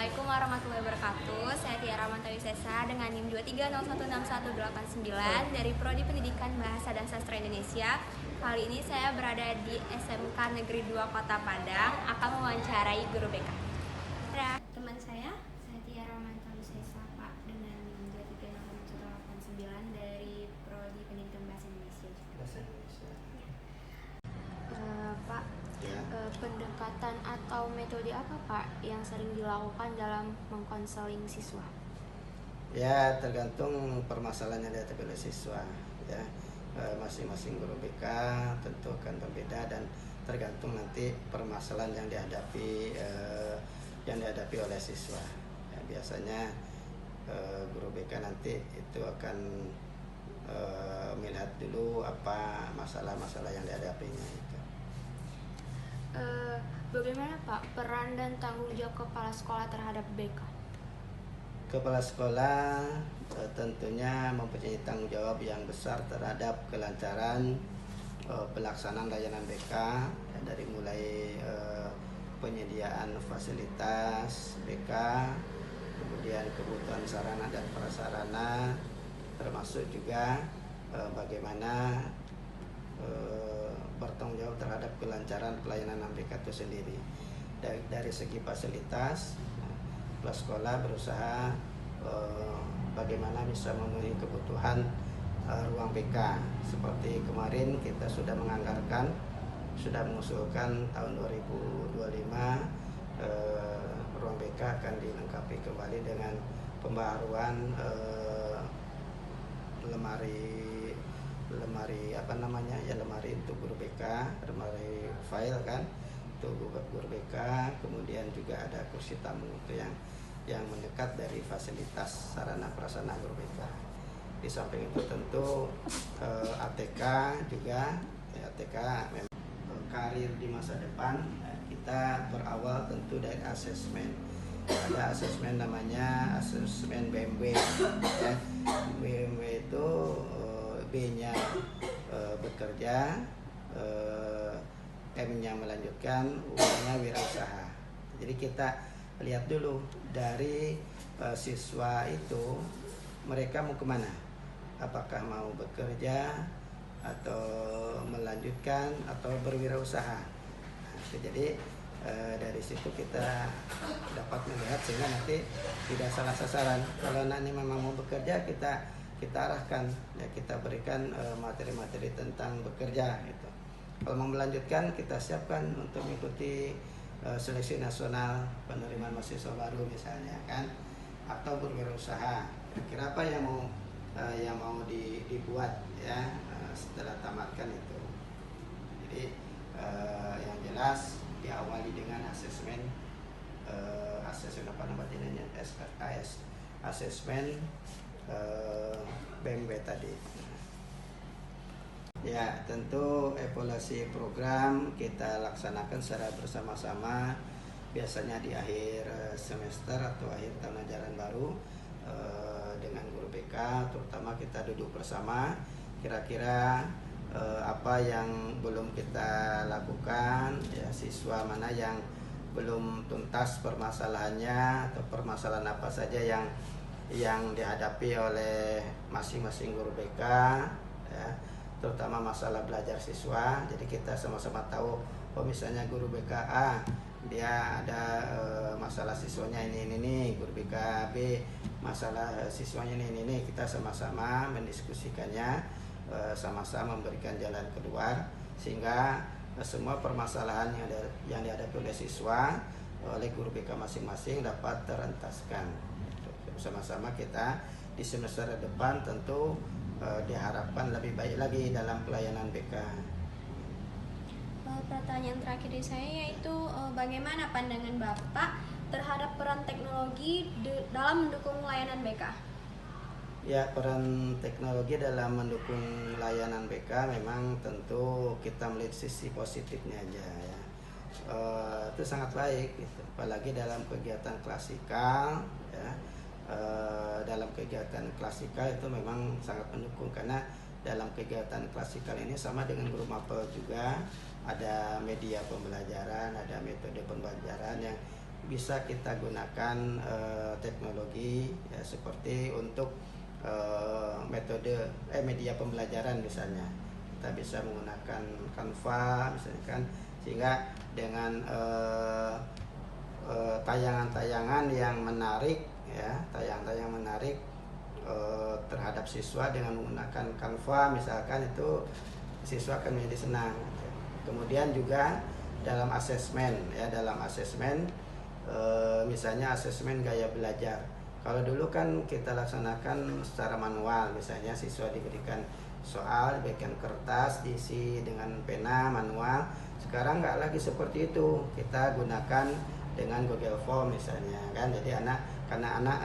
Assalamualaikum warahmatullahi wabarakatuh. Saya Tiara Mantawi Sesa dengan NIM 23016189 dari Prodi Pendidikan Bahasa dan Sastra Indonesia. Kali ini saya berada di SMK Negeri 2 Kota Padang akan mewawancarai guru BK. Teman saya Tiara Mantawi Sesa Pak dengan NIM 230189 dari Prodi Pendidikan Bahasa Indonesia. Pak, ya. Pendekatan atau metode apa Pak yang sering dilakukan dalam mengkonseling siswa? Ya, tergantung permasalahan yang dihadapi oleh siswa. Ya, masing-masing guru BK tentu akan berbeda dan tergantung nanti permasalahan yang dihadapi oleh siswa. Ya, biasanya guru BK nanti itu akan melihat dulu apa masalah-masalah yang dihadapinya itu. Bagaimana Pak peran dan tanggung jawab kepala sekolah terhadap BK? Kepala sekolah tentunya mempunyai tanggung jawab yang besar terhadap kelancaran pelaksanaan layanan BK, ya, dari mulai penyediaan fasilitas BK, kemudian kebutuhan sarana dan prasarana, termasuk juga bagaimana bertanggung jawab terhadap kelancaran pelayanan BK itu sendiri. Dari segi fasilitas, kepala sekolah berusaha bagaimana bisa memenuhi kebutuhan ruang BK. Seperti kemarin kita sudah mengusulkan tahun 2025 ruang BK akan dilengkapi kembali dengan pembaharuan lemari untuk guru BK, lemari file kan untuk guru BK, kemudian juga ada kursi tamu itu yang mendekat dari fasilitas sarana prasarana guru BK. Di samping itu tentu ATK juga, ATK memang karir di masa depan. Kita berawal tentu dari asesmen. Ada asesmen namanya asesmen BMW. Ya. BMW itu B-nya bekerja, M-nya melanjutkan, U-nya wirausaha. Jadi kita lihat dulu dari siswa itu mereka mau kemana, apakah mau bekerja atau melanjutkan atau berwirausaha. Jadi dari situ kita dapat melihat sehingga nanti tidak salah sasaran. Kalau nanti memang mau bekerja, kita arahkan, ya, kita berikan materi-materi tentang bekerja gitu. Kalau mau melanjutkan, kita siapkan untuk mengikuti seleksi nasional penerimaan mahasiswa baru misalnya kan, atau berwirausaha. Kira apa yang mau dibuat ya setelah tamatkan itu. Jadi yang jelas diawali dengan asesmen asesmen BMW tadi. Ya, tentu evaluasi program kita laksanakan secara bersama-sama, biasanya di akhir semester atau akhir tahun ajaran baru dengan guru BK, terutama kita duduk bersama, kira-kira apa yang belum kita lakukan, ya, siswa mana yang belum tuntas permasalahannya atau permasalahan apa saja yang dihadapi oleh masing-masing guru BK, ya, terutama masalah belajar siswa. Jadi kita sama-sama tahu, misalnya guru BK A dia ada masalah siswanya ini, guru BK B masalah siswanya ini, kita sama-sama mendiskusikannya, sama-sama memberikan jalan keluar sehingga semua permasalahan yang dihadapi oleh siswa oleh guru BK masing-masing dapat terentaskan. Bersama-sama kita di semester depan tentu diharapkan lebih baik lagi dalam pelayanan BK. Pertanyaan terakhir dari saya yaitu bagaimana pandangan Bapak terhadap peran teknologi dalam mendukung layanan BK? Ya, peran teknologi dalam mendukung layanan BK memang tentu kita melihat sisi positifnya aja ya. Itu sangat baik gitu. Apalagi dalam kegiatan klasikal ya. Dalam kegiatan klasikal itu memang sangat mendukung, karena dalam kegiatan klasikal ini sama dengan guru mapel juga ada media pembelajaran, ada metode pembelajaran bisa kita gunakan teknologi ya, seperti untuk media pembelajaran misalnya. Kita bisa menggunakan Canva misalnya kan, sehingga dengan tayangan-tayangan yang menarik ya, tayangan-tayangan menarik terhadap siswa dengan menggunakan Canva misalkan, itu siswa akan menjadi senang. Kemudian juga dalam asesmen ya, misalnya asesmen gaya belajar. Kalau dulu kan kita laksanakan secara manual, misalnya siswa diberikan soal, diberikan kertas, diisi dengan pena manual. Sekarang nggak lagi seperti itu, kita gunakan dengan Google Form misalnya kan. Jadi karena anak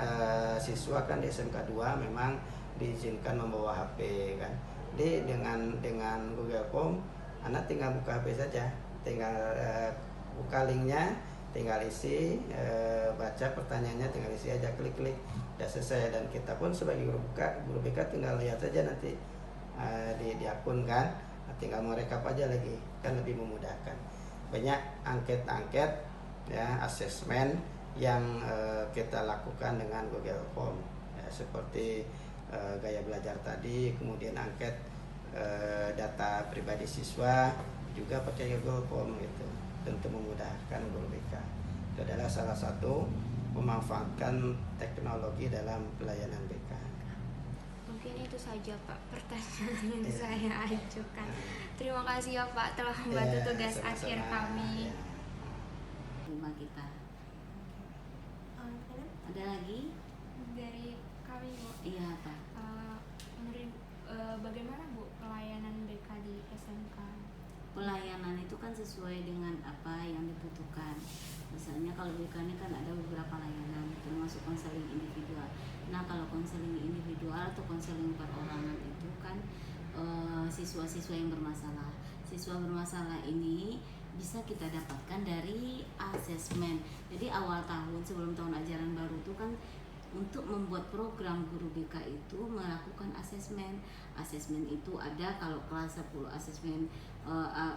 siswa kan di SMK 2 memang diizinkan membawa HP kan. Jadi dengan Google Form, anak tinggal buka HP saja, tinggal buka linknya, tinggal isi, baca pertanyaannya, tinggal isi aja, klik-klik, udah selesai. Dan kita pun sebagai guru BK tinggal lihat saja nanti di akun kan, tinggal merekap aja lagi, kan lebih memudahkan. Banyak angket-angket ya, asesmen yang kita lakukan dengan Google Form ya, seperti gaya belajar tadi, kemudian angket data pribadi siswa juga pakai Google Form gitu, tentu memudahkan guru BK. Itu adalah salah satu memanfaatkan teknologi dalam pelayanan BK. Mungkin itu saja Pak pertanyaan yang saya ajukan. Terima kasih ya Pak telah membantu tugas sama-sama. akhir kami. Rumah kita. Ada lagi? Dari kami Bu. Iya Pak. Menurut bagaimana Bu pelayanan BK di SMK? Pelayanan itu kan sesuai dengan apa yang dibutuhkan. Misalnya kalau BK ini kan ada beberapa layanan, termasuk konseling individual. Nah kalau konseling individual atau konseling perorangan itu kan siswa-siswa yang bermasalah. Siswa bermasalah ini bisa kita dapatkan dari asesmen. Jadi awal tahun sebelum tahun ajaran baru itu kan untuk membuat program guru BK itu melakukan asesmen. Asesmen itu ada kalau kelas 10 asesmen.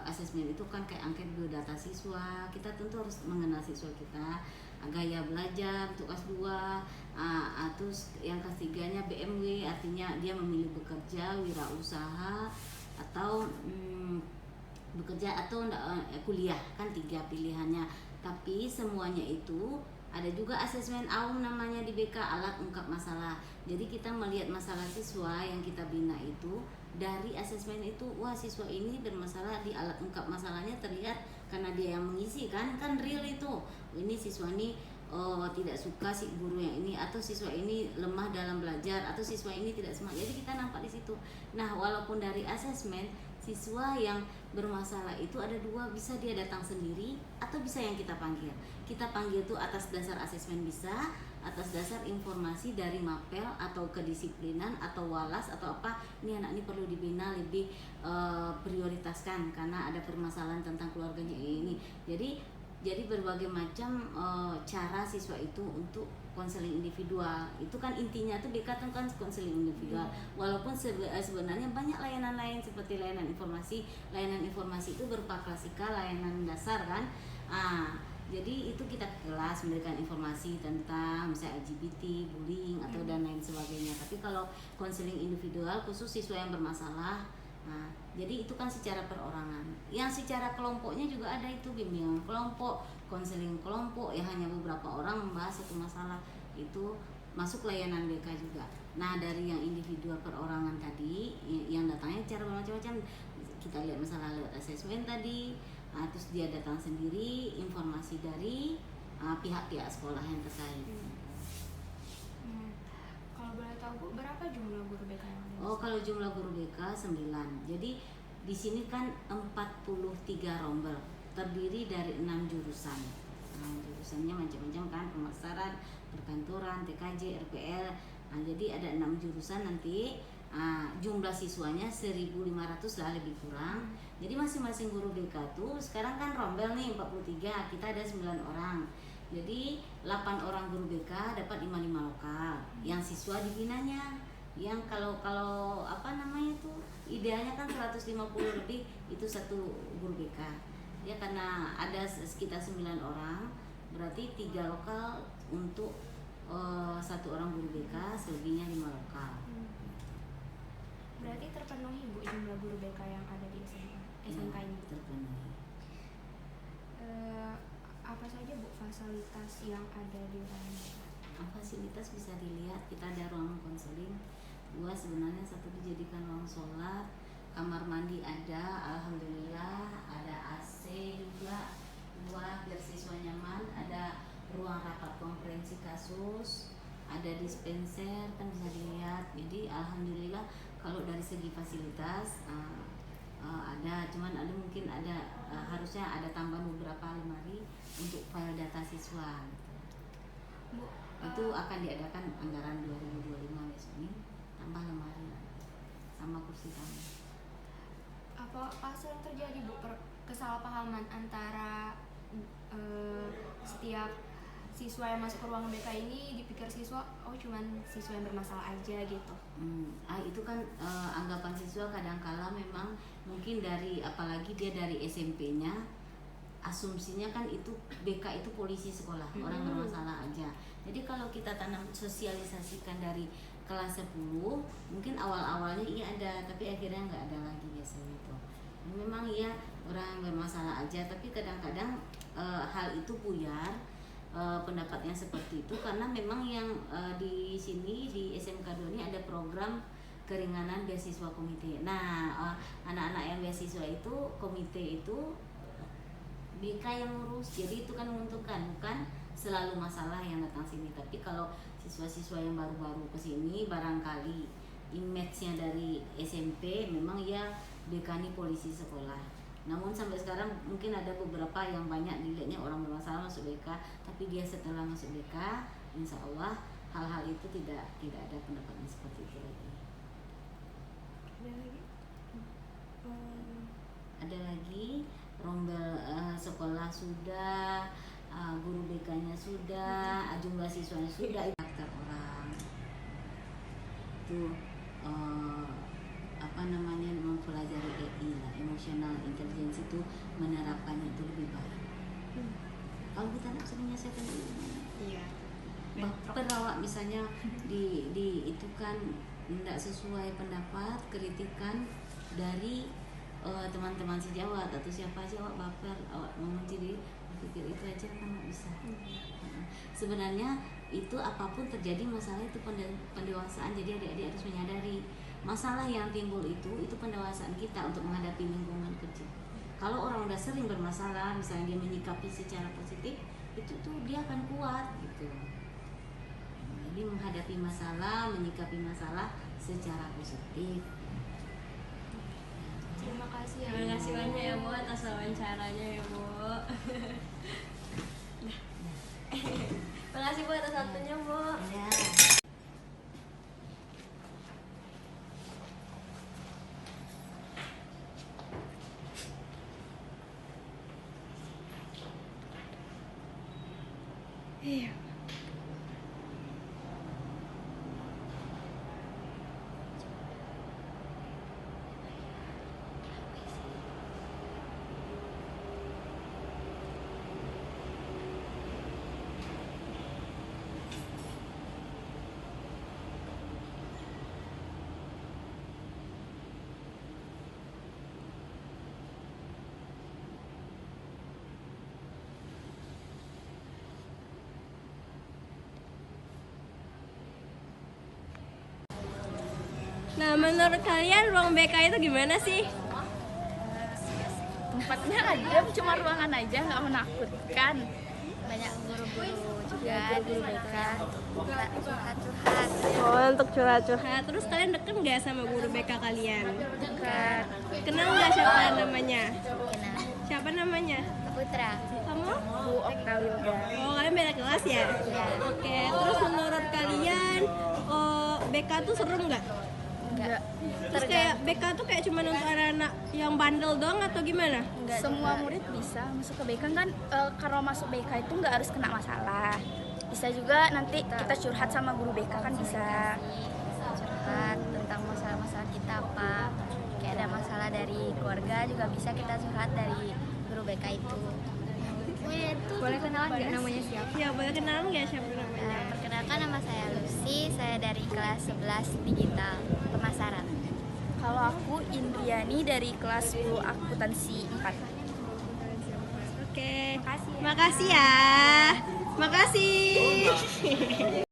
Asesmen itu kan kayak angket biodata siswa. Kita tentu harus mengenal siswa kita, gaya belajar untuk kelas 2. Terus yang ketiganya BMW, artinya dia memilih bekerja, wirausaha atau bekerja atau kuliah, kan 3 pilihannya. Tapi semuanya itu ada juga asesmen AUM namanya di BK, alat ungkap masalah. Jadi kita melihat masalah siswa yang kita bina itu dari asesmen itu. Wah siswa ini bermasalah di alat ungkap masalahnya, terlihat karena dia yang mengisi kan real itu. Ini siswa ini tidak suka si guru yang ini, atau siswa ini lemah dalam belajar, atau siswa ini tidak semangat. Jadi kita nampak di situ. Nah walaupun dari asesmen siswa yang bermasalah itu ada 2, bisa dia datang sendiri atau bisa yang kita panggil. Kita panggil itu atas dasar asesmen, bisa atas dasar informasi dari mapel atau kedisiplinan atau walas atau apa. Ini anak ini perlu dibina, lebih prioritaskan karena ada permasalahan tentang keluarganya ini. Jadi berbagai macam cara siswa itu untuk konseling individual. Itu kan intinya tuh BK kan konseling individual. Walaupun sebenarnya banyak layanan lain seperti layanan informasi. Layanan informasi itu berupa klasikal, layanan dasar kan. Jadi itu kita ke kelas memberikan informasi tentang misalnya LGBT, bullying atau dan lain sebagainya. Tapi kalau konseling individual khusus siswa yang bermasalah, jadi itu kan secara perorangan. Yang secara kelompoknya juga ada itu bimbingan kelompok, konseling kelompok yang hanya beberapa orang membahas satu masalah, itu masuk layanan BK juga. Nah dari yang individual perorangan tadi yang datangnya cara bermacam-macam, kita lihat masalah lewat asesmen tadi. Terus dia datang sendiri, informasi dari pihak-pihak sekolah yang terkait. Kalau boleh tahu Bu, berapa jumlah guru BK yang ada? Kalau jumlah guru BK 9. Jadi di sini kan 43 rombel, terdiri dari 6 jurusan. Jurusannya macam-macam kan, pemasaran, perkantoran, TKJ, RPL. Jadi ada 6 jurusan nanti. Jumlah siswanya 1.500 lah lebih kurang. Jadi masing-masing guru BK tuh sekarang kan rombel nih 43, kita ada 9 orang. Jadi 8 orang guru BK dapat 55 lokal yang siswa dibinanya. Yang kalau apa namanya tuh idealnya kan 150 lebih itu satu guru BK. Ya karena ada sekitar 9 orang berarti 3 lokal untuk 1 orang guru BK, selebihnya 5 lokal. Berarti terpenuhi Bu jumlah guru BK yang ada di SMK ini? Terpenuhi. Apa saja Bu fasilitas yang ada di ruangan BK? Fasilitas bisa dilihat, kita ada ruang konseling 2, sebenarnya 1 dijadikan ruang sholat, kamar mandi ada, alhamdulillah, ada AC juga 2 biar siswa nyaman, ada ruang rapat konferensi kasus, ada dispenser kan bisa dilihat. Jadi alhamdulillah kalau dari segi fasilitas ada, cuman ada mungkin ada harusnya ada tambahan beberapa lemari untuk file data siswa gitu. Bu, Itu akan diadakan anggaran 2025 besok ini, tambah lemari sama kursi tamu. Apa sering terjadi Bu kesalahpahaman antara setiap siswa yang masuk ke ruang BK ini dipikir siswa cuman siswa yang bermasalah aja gitu? Itu kan anggapan siswa kadang-kala memang mungkin dari, apalagi dia dari SMP-nya, asumsinya kan itu BK itu polisi sekolah, orang bermasalah aja. Jadi kalau kita tanam sosialisasikan dari kelas 10, mungkin awal-awalnya iya ada, tapi akhirnya nggak ada lagi biasanya itu. Memang iya orang bermasalah aja, tapi kadang-kadang hal itu buyar, pendapatnya seperti itu karena memang yang di sini di SMK 2 ini ada program keringanan beasiswa komite. Nah, anak-anak yang beasiswa itu komite itu BK yang ngurus, jadi itu kan menguntungkan, bukan selalu masalah yang datang sini. Tapi kalau siswa-siswa yang baru-baru ke sini barangkali image-nya dari SMP memang ya BK ini polisi sekolah. Namun sampai sekarang mungkin ada beberapa yang banyak dilihatnya orang bermasalah masuk BK, tapi dia setelah masuk BK, insya Allah hal-hal itu tidak ada pendapatnya seperti itu lagi. Ada lagi? Ada lagi, rombel sekolah sudah, guru BK-nya sudah, jumlah siswanya sudah, karakter orang itu mempelajari EI lah, emotional intelligence itu menerapkannya itu lebih baik. Kalau kita nak sering nasihatkan Iya. perawat misalnya itu kan tidak sesuai pendapat, kritikan dari teman-teman sejawat atau siapa aja, awak baper, awak membenci diri, pikir itu aja kan nggak bisa. Sebenarnya itu apapun terjadi masalah itu pendewasaan, jadi adik-adik harus menyadari masalah yang timbul itu pendewasaan kita untuk menghadapi lingkungan kerja. Kalau orang udah sering bermasalah, misalnya dia menyikapi secara positif, itu tuh dia akan kuat gitu. Jadi menghadapi masalah, menyikapi masalah secara positif. Terima kasih ya. Terima kasih banyak ya Bu atas wawancaranya ya Bu. Terima kasih Bu atas waktunya Bu. Ya. Iya. Nah, menurut kalian ruang BK itu gimana sih? Tempatnya adem, cuma ruangan aja, nggak menakutkan. Banyak guru-guru juga di BK. Curhat-curhat. Oh, untuk curhat-curhat. Terus kalian deket nggak sama guru BK kalian? Dekat. Kenal nggak siapa namanya? Kenal. Siapa namanya? Putra. Kamu? Bu Oktawiga. Oh, kalian beda kelas ya? Iya. Oke, terus menurut kalian BK tuh seru nggak? Enggak. Terus kayak BK tuh kayak cuma untuk anak-anak yang bandel doang atau gimana? Semua murid bisa masuk ke BK kan, kalau masuk BK itu nggak harus kena masalah. Bisa juga nanti kita curhat sama guru BK kan bisa. Curhat tentang masalah-masalah kita apa. Kayak ada masalah dari keluarga juga bisa kita curhat dari guru BK itu. Boleh kenalan nggak namanya siapa? Ya, boleh kenalan nggak siapa namanya? Perkenalkan, nama saya Lucy, saya dari kelas 11 digital pemasaran. Kalau aku Indriani dari kelas 10 akuntansi 4. Oke. Makasih ya. Makasih ya. Makasih.